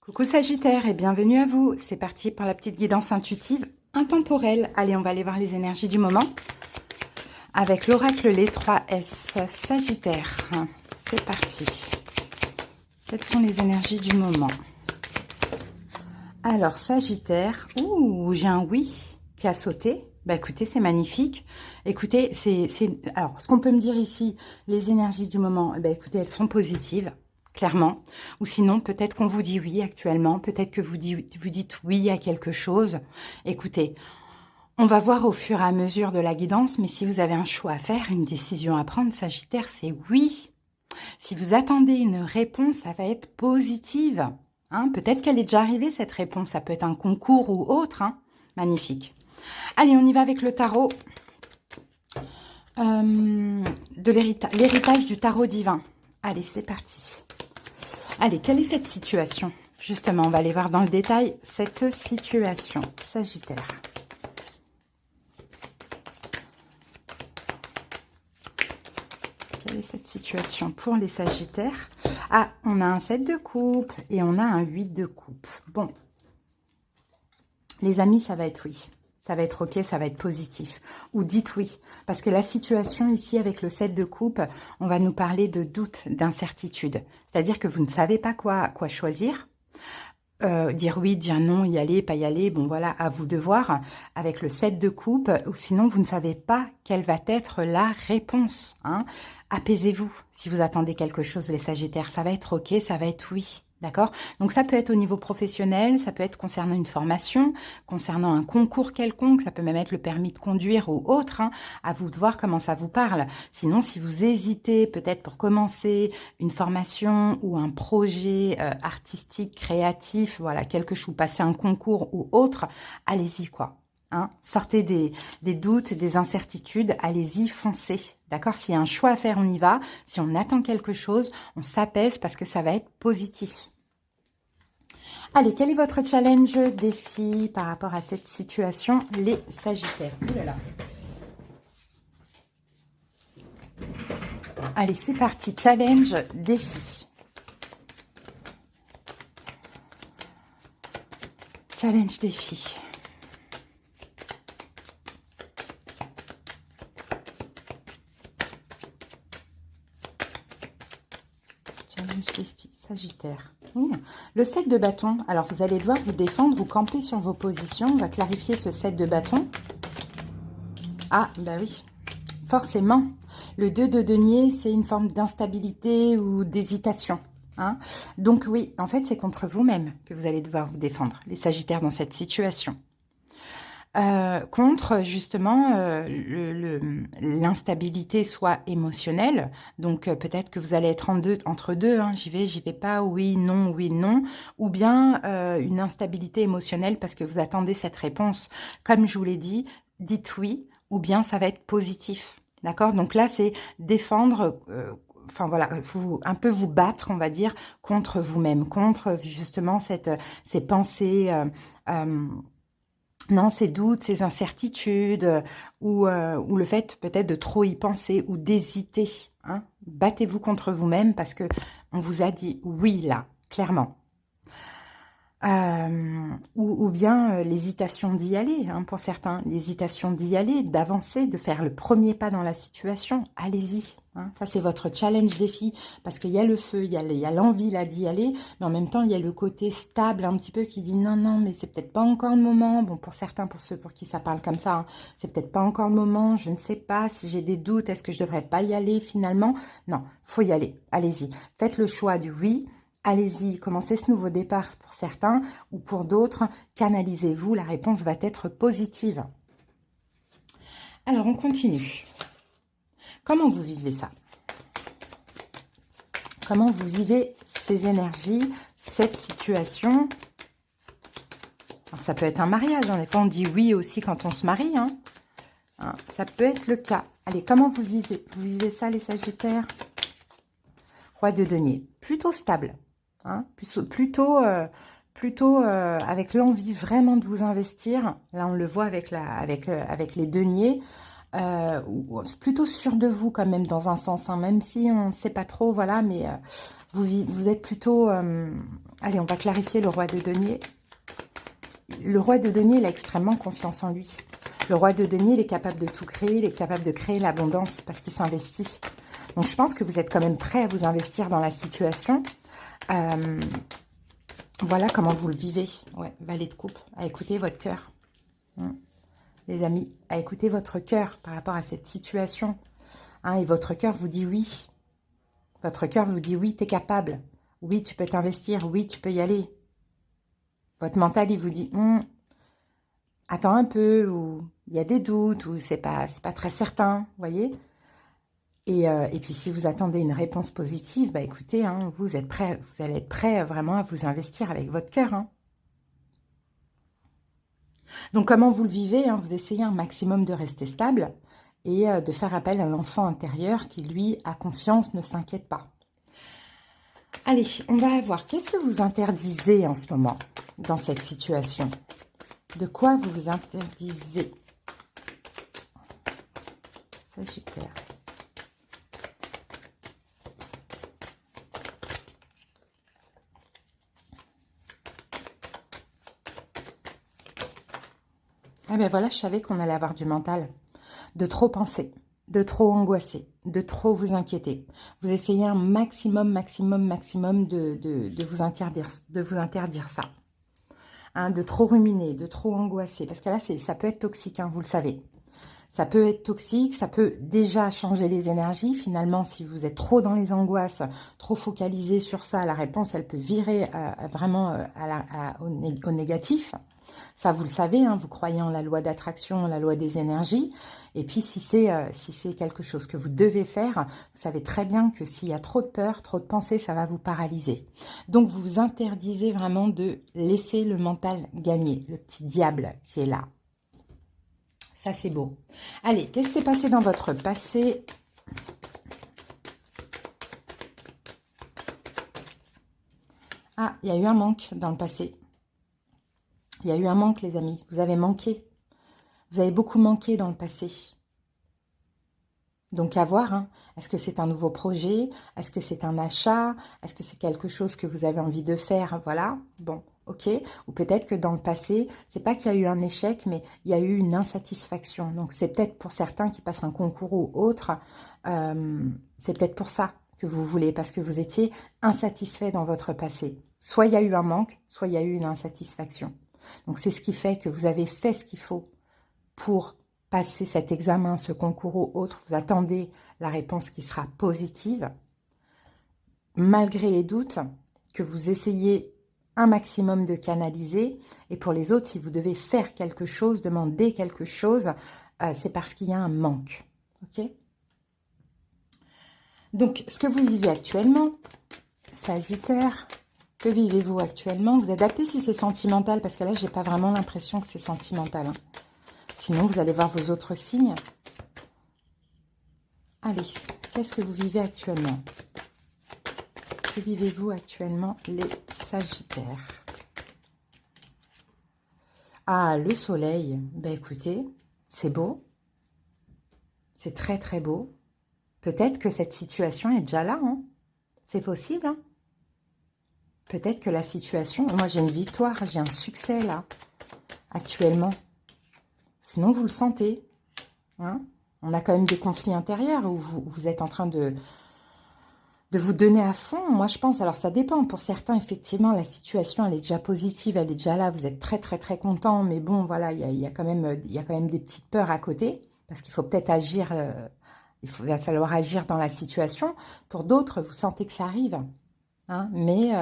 Coucou Sagittaire et bienvenue à vous. C'est parti pour la petite guidance intuitive intemporelle. Allez, on va aller voir les énergies du moment avec l'oracle les 3S. Sagittaire, c'est parti. Quelles sont les énergies du moment? Alors Sagittaire, ouh, j'ai un oui qui a sauté. Bah écoutez, c'est magnifique. Écoutez, alors ce qu'on peut me dire ici, les énergies du moment, bah écoutez, elles sont positives. Clairement, ou sinon peut-être qu'on vous dit oui actuellement, peut-être que vous dites oui à quelque chose. Écoutez, on va voir au fur et à mesure de la guidance, mais si vous avez un choix à faire, une décision à prendre, Sagittaire, c'est oui. Si vous attendez une réponse, ça va être positive. Hein, peut-être qu'elle est déjà arrivée cette réponse, ça peut être un concours ou autre. Hein. Magnifique. Allez, on y va avec le tarot. De l'héritage du tarot divin. Allez, c'est parti. Allez, quelle est cette situation? Justement, on va aller voir dans le détail cette situation. Sagittaire. Quelle est cette situation pour les Sagittaires? Ah, on a un 7 de coupe et on a un 8 de coupe. Bon. Les amis, ça va être oui. Ça va être ok, ça va être positif. Ou dites oui. Parce que la situation ici avec le 7 de coupe, on va nous parler de doute, d'incertitude. C'est-à-dire que vous ne savez pas quoi choisir. Dire oui, dire non, y aller, pas y aller, bon voilà, à vous de voir. Avec le 7 de coupe, ou sinon vous ne savez pas quelle va être la réponse. Hein. Apaisez-vous si vous attendez quelque chose, les Sagittaires. Ça va être ok, ça va être oui. D'accord? Donc ça peut être au niveau professionnel, ça peut être concernant une formation, concernant un concours quelconque, ça peut même être le permis de conduire ou autre, hein, à vous de voir comment ça vous parle. Sinon, si vous hésitez peut-être pour commencer une formation ou un projet artistique, créatif, voilà, quelque chose, passer un concours ou autre, allez-y quoi. Hein, sortez des doutes, des incertitudes, allez-y, foncez. D'accord? S'il y a un choix à faire, on y va. Si on attend quelque chose, on s'apaise parce que ça va être positif. Allez, quel est votre challenge, défi par rapport à cette situation, les Sagittaires? Ouh là là. Allez, c'est parti. Challenge, défi. Challenge, défi. Challenge, défi, Sagittaire. Le 7 de bâton, alors vous allez devoir vous défendre, vous camper sur vos positions. On va clarifier ce 7 de bâton. Ah, bah oui, forcément. Le 2 de denier, c'est une forme d'instabilité ou d'hésitation. Hein. Donc oui, en fait, c'est contre vous-même que vous allez devoir vous défendre, les Sagittaires, dans cette situation. Contre justement l'instabilité soit émotionnelle, donc peut-être que vous allez être entre deux, hein, j'y vais pas, oui, non, ou bien une instabilité émotionnelle parce que vous attendez cette réponse. Comme je vous l'ai dit, dites oui, ou bien ça va être positif, d'accord? Donc là, c'est défendre... enfin voilà, un peu vous battre, on va dire, contre vous-même, contre justement ces pensées... non, ces doutes, ces incertitudes, ou le fait peut-être de trop y penser ou d'hésiter. Hein. Battez-vous contre vous-même parce que on vous a dit oui là, clairement. Ou bien l'hésitation d'y aller, hein, pour certains, l'hésitation d'y aller, d'avancer, de faire le premier pas dans la situation. Allez-y. Hein. Ça, c'est votre challenge défi, parce qu'il y a le feu, il y a l'envie là d'y aller, mais en même temps, il y a le côté stable un petit peu qui dit non, non, mais c'est peut-être pas encore le moment. Bon, pour certains, pour ceux pour qui ça parle comme ça, hein, c'est peut-être pas encore le moment, je ne sais pas, si j'ai des doutes, est-ce que je devrais pas y aller finalement? Non, faut y aller, allez-y. Faites le choix du oui. Allez-y, commencez ce nouveau départ pour certains ou pour d'autres, canalisez-vous, la réponse va être positive. Alors, on continue. Comment vous vivez ça? Comment vous vivez ces énergies, cette situation? Alors, ça peut être un mariage, des fois on dit oui aussi quand on se marie. Hein. Ça peut être le cas. Allez, comment vous vivez ça, les Sagittaires? Roi de denier, plutôt stable. Hein, plutôt avec l'envie vraiment de vous investir. Là, on le voit avec les deniers. Plutôt sûr de vous quand même dans un sens. Hein, même si on ne sait pas trop, voilà. Mais Vous êtes plutôt... allez, on va clarifier le roi de denier. Le roi de denier, il a extrêmement confiance en lui. Le roi de denier, il est capable de tout créer, il est capable de créer l'abondance parce qu'il s'investit. Donc, je pense que vous êtes quand même prêt à vous investir dans la situation. Voilà comment vous le vivez. Ouais, valet de coupe, à écouter votre cœur. Les amis, à écouter votre cœur par rapport à cette situation. Hein, et votre cœur vous dit oui. Votre cœur vous dit oui, tu es capable. Oui, tu peux t'investir. Oui, tu peux y aller. Votre mental, il vous dit attends un peu, ou il y a des doutes, ou c'est pas très certain, vous voyez. Et puis, si vous attendez une réponse positive, bah écoutez, hein, vous êtes prêt, vous allez être prêt vraiment à vous investir avec votre cœur. Hein. Donc, comment vous le vivez, hein, vous essayez un maximum de rester stable et de faire appel à l'enfant intérieur qui, lui, a confiance, ne s'inquiète pas. Allez, on va voir. Qu'est-ce que vous interdisez en ce moment dans cette situation? De quoi vous vous interdisez? Sagittaire. Ah ben voilà, je savais qu'on allait avoir du mental. De trop penser, de trop angoisser, de trop vous inquiéter. Vous essayez un maximum de vous interdire ça. Hein, de trop ruminer, de trop angoisser. Parce que là, ça peut être toxique, hein, vous le savez. Ça peut être toxique, ça peut déjà changer les énergies. Finalement, si vous êtes trop dans les angoisses, trop focalisé sur ça, la réponse, elle peut virer vraiment au négatif. Ça, vous le savez, hein, vous croyez en la loi d'attraction, la loi des énergies. Et puis, si c'est quelque chose que vous devez faire, vous savez très bien que s'il y a trop de peur, trop de pensées, ça va vous paralyser. Donc, vous vous interdisez vraiment de laisser le mental gagner, le petit diable qui est là. Ça, c'est beau. Allez, qu'est-ce qui s'est passé dans votre passé? Ah, il y a eu un manque dans le passé. Il y a eu un manque, les amis. Vous avez manqué. Vous avez beaucoup manqué dans le passé. Donc, à voir. Hein. Est-ce que c'est un nouveau projet? Est-ce que c'est un achat? Est-ce que c'est quelque chose que vous avez envie de faire? Voilà. Bon, ok. Ou peut-être que dans le passé, c'est pas qu'il y a eu un échec, mais il y a eu une insatisfaction. Donc, c'est peut-être pour certains qui passent un concours ou autre, c'est peut-être pour ça que vous voulez, parce que vous étiez insatisfait dans votre passé. Soit il y a eu un manque, soit il y a eu une insatisfaction. Donc, c'est ce qui fait que vous avez fait ce qu'il faut pour passer cet examen, ce concours ou autre. Vous attendez la réponse qui sera positive. Malgré les doutes, que vous essayez un maximum de canaliser. Et pour les autres, si vous devez faire quelque chose, demander quelque chose, c'est parce qu'il y a un manque. Ok? Donc, ce que vous vivez actuellement, Sagittaire, que vivez-vous actuellement? Vous adaptez si c'est sentimental, parce que là, j'ai pas vraiment l'impression que c'est sentimental. Hein. Sinon, vous allez voir vos autres signes. Allez, qu'est-ce que vous vivez actuellement? Que vivez-vous actuellement, les Sagittaires? Ah, le soleil. Ben écoutez, c'est beau. C'est très, très beau. Peut-être que cette situation est déjà là. Hein. C'est possible. Hein. Peut-être que la situation... Moi, j'ai une victoire, j'ai un succès là, actuellement. Sinon, vous le sentez. Hein. On a quand même des conflits intérieurs où vous êtes en train de vous donner à fond. Moi, je pense, alors ça dépend. Pour certains, effectivement, la situation, elle est déjà positive, elle est déjà là. Vous êtes très, très, très content. Mais bon, voilà, il y a quand même des petites peurs à côté. Parce qu'il faut peut-être agir, va falloir agir dans la situation. Pour d'autres, vous sentez que ça arrive. Hein, mais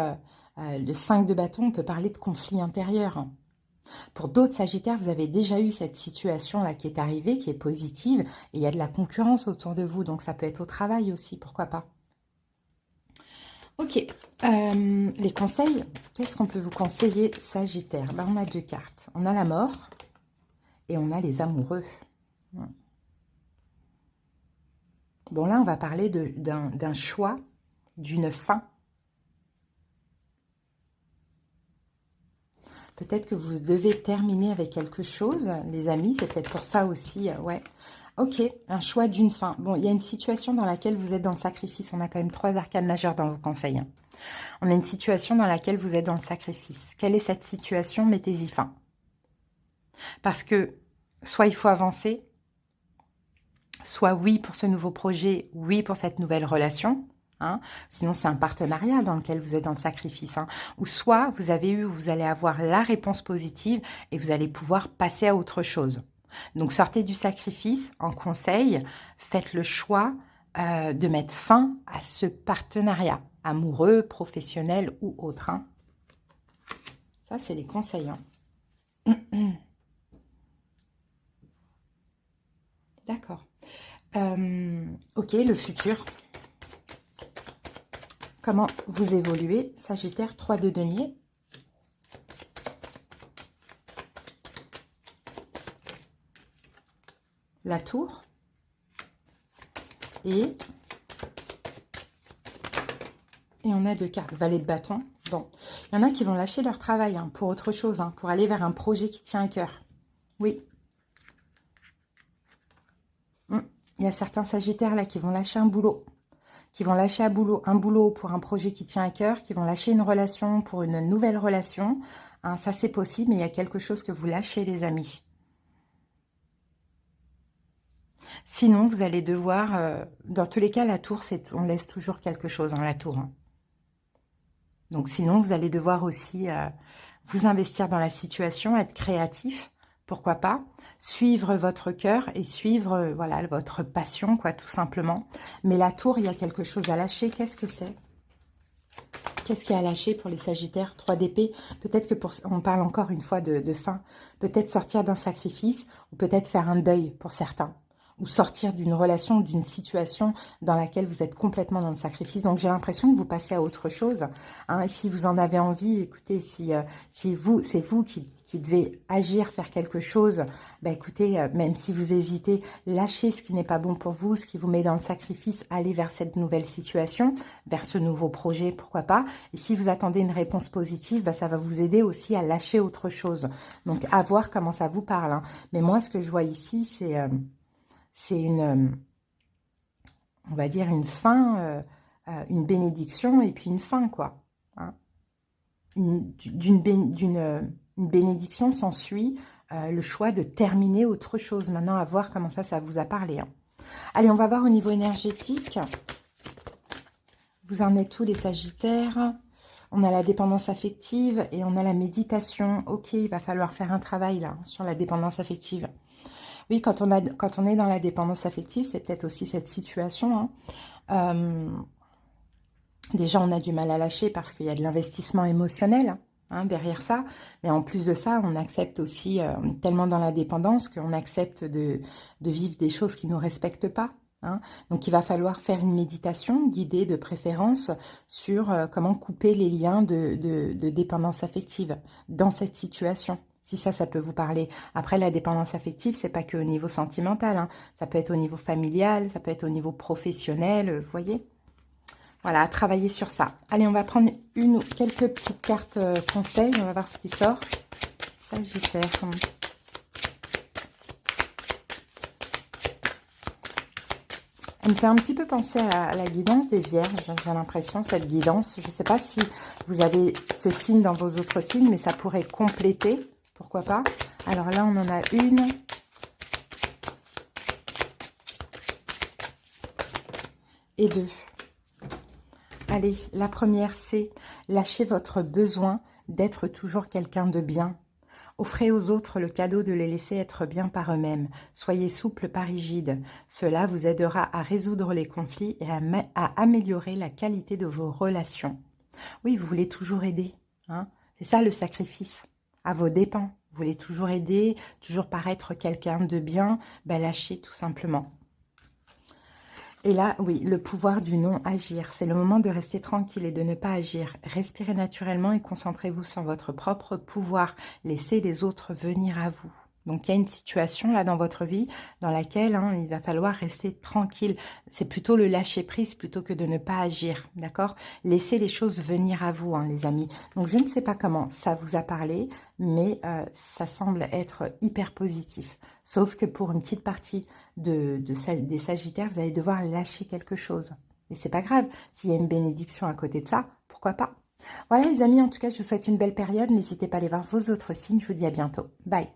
le 5 de bâton, on peut parler de conflit intérieur. Pour d'autres Sagittaires, vous avez déjà eu cette situation-là qui est arrivée, qui est positive, et il y a de la concurrence autour de vous, donc ça peut être au travail aussi, pourquoi pas. Ok, les conseils, qu'est-ce qu'on peut vous conseiller, Sagittaire? Ben, on a deux cartes, on a la mort et on a les amoureux. Bon, là, on va parler d'un choix, d'une fin. Peut-être que vous devez terminer avec quelque chose, les amis. C'est peut-être pour ça aussi, ouais. Ok, un choix d'une fin. Bon, il y a une situation dans laquelle vous êtes dans le sacrifice. On a quand même 3 arcanes majeures dans vos conseils. Hein. On a une situation dans laquelle vous êtes dans le sacrifice. Quelle est cette situation? Mettez-y fin. Parce que soit il faut avancer, soit oui pour ce nouveau projet, oui pour cette nouvelle relation. Hein. Sinon, c'est un partenariat dans lequel vous êtes dans le sacrifice. Hein. Ou soit vous avez eu, vous allez avoir la réponse positive et vous allez pouvoir passer à autre chose. Donc, sortez du sacrifice. En conseil, faites le choix de mettre fin à ce partenariat, amoureux, professionnel ou autre. Hein. Ça, c'est les conseils. Hein. D'accord. Ok, le futur. Comment vous évoluez? Sagittaire, 3 de denier. La tour. Et on a 2 cartes. Valet de bâton. Bon, il y en a qui vont lâcher leur travail hein, pour autre chose, hein, pour aller vers un projet qui tient à cœur. Oui. Il y a certains sagittaires là qui vont lâcher un boulot. Qui vont lâcher un boulot pour un projet qui tient à cœur, qui vont lâcher une relation pour une nouvelle relation. Hein, ça, c'est possible, mais il y a quelque chose que vous lâchez, les amis. Sinon, vous allez devoir... dans tous les cas, la tour, on laisse toujours quelque chose dans la tour. Hein. Donc, sinon, vous allez devoir aussi vous investir dans la situation, être créatif, pourquoi pas, suivre votre cœur et suivre voilà, votre passion, quoi, tout simplement. Mais la tour, il y a quelque chose à lâcher. Qu'est-ce que c'est? Qu'est-ce qu'il y a à lâcher pour les sagittaires? 3 d'épée. Peut-être que on parle encore une fois de fin. Peut-être sortir d'un sacrifice ou peut-être faire un deuil pour certains. Ou sortir d'une relation, d'une situation dans laquelle vous êtes complètement dans le sacrifice. Donc, j'ai l'impression que vous passez à autre chose. Hein. Et si vous en avez envie, écoutez, si c'est vous qui devez agir, faire quelque chose, bah, écoutez, même si vous hésitez, lâchez ce qui n'est pas bon pour vous, ce qui vous met dans le sacrifice, allez vers cette nouvelle situation, vers ce nouveau projet, pourquoi pas. Et si vous attendez une réponse positive, bah, ça va vous aider aussi à lâcher autre chose. Donc, à voir comment ça vous parle. Hein. Mais moi, ce que je vois ici, c'est une, on va dire, une fin, une bénédiction et puis une fin, quoi. Hein. D'une bénédiction s'ensuit le choix de terminer autre chose. Maintenant, à voir comment ça vous a parlé. Hein. Allez, on va voir au niveau énergétique. Vous en êtes tous les sagittaires? On a la dépendance affective et on a la méditation. Ok, il va falloir faire un travail là sur la dépendance affective. Oui, quand on est dans la dépendance affective, c'est peut-être aussi cette situation. Hein. Déjà, on a du mal à lâcher parce qu'il y a de l'investissement émotionnel hein, derrière ça. Mais en plus de ça, on accepte aussi, on est tellement dans la dépendance qu'on accepte de vivre des choses qui ne nous respectent pas. Hein. Donc, il va falloir faire une méditation guidée de préférence sur comment couper les liens de dépendance affective dans cette situation. Si ça peut vous parler. Après, la dépendance affective, c'est pas que au niveau sentimental. Hein. Ça peut être au niveau familial, ça peut être au niveau professionnel, vous voyez. Voilà, travailler sur ça. Allez, on va prendre quelques petites cartes conseils. On va voir ce qui sort. Sagittaire. Elle me fait un petit peu penser à la guidance des vierges, j'ai l'impression, cette guidance. Je ne sais pas si vous avez ce signe dans vos autres signes, mais ça pourrait compléter. Pourquoi pas? Alors là, on en a une. Et 2. Allez, la première, c'est lâcher votre besoin d'être toujours quelqu'un de bien. Offrez aux autres le cadeau de les laisser être bien par eux-mêmes. Soyez souple, pas rigide. Cela vous aidera à résoudre les conflits et à améliorer la qualité de vos relations. Oui, vous voulez toujours aider. Hein? C'est ça le sacrifice. À vos dépens. Vous voulez toujours aider, toujours paraître quelqu'un de bien. Ben, lâchez tout simplement. Et là, oui, le pouvoir du non-agir. C'est le moment de rester tranquille et de ne pas agir. Respirez naturellement et concentrez-vous sur votre propre pouvoir. Laissez les autres venir à vous. Donc, il y a une situation là dans votre vie dans laquelle il va falloir rester tranquille. C'est plutôt le lâcher-prise plutôt que de ne pas agir, d'accord? Laissez les choses venir à vous, les amis. Donc, je ne sais pas comment ça vous a parlé, mais ça semble être hyper positif. Sauf que pour une petite partie des Sagittaires, vous allez devoir lâcher quelque chose. Et c'est pas grave. S'il y a une bénédiction à côté de ça, pourquoi pas. Voilà les amis, en tout cas, je vous souhaite une belle période. N'hésitez pas à aller voir vos autres signes. Je vous dis à bientôt. Bye.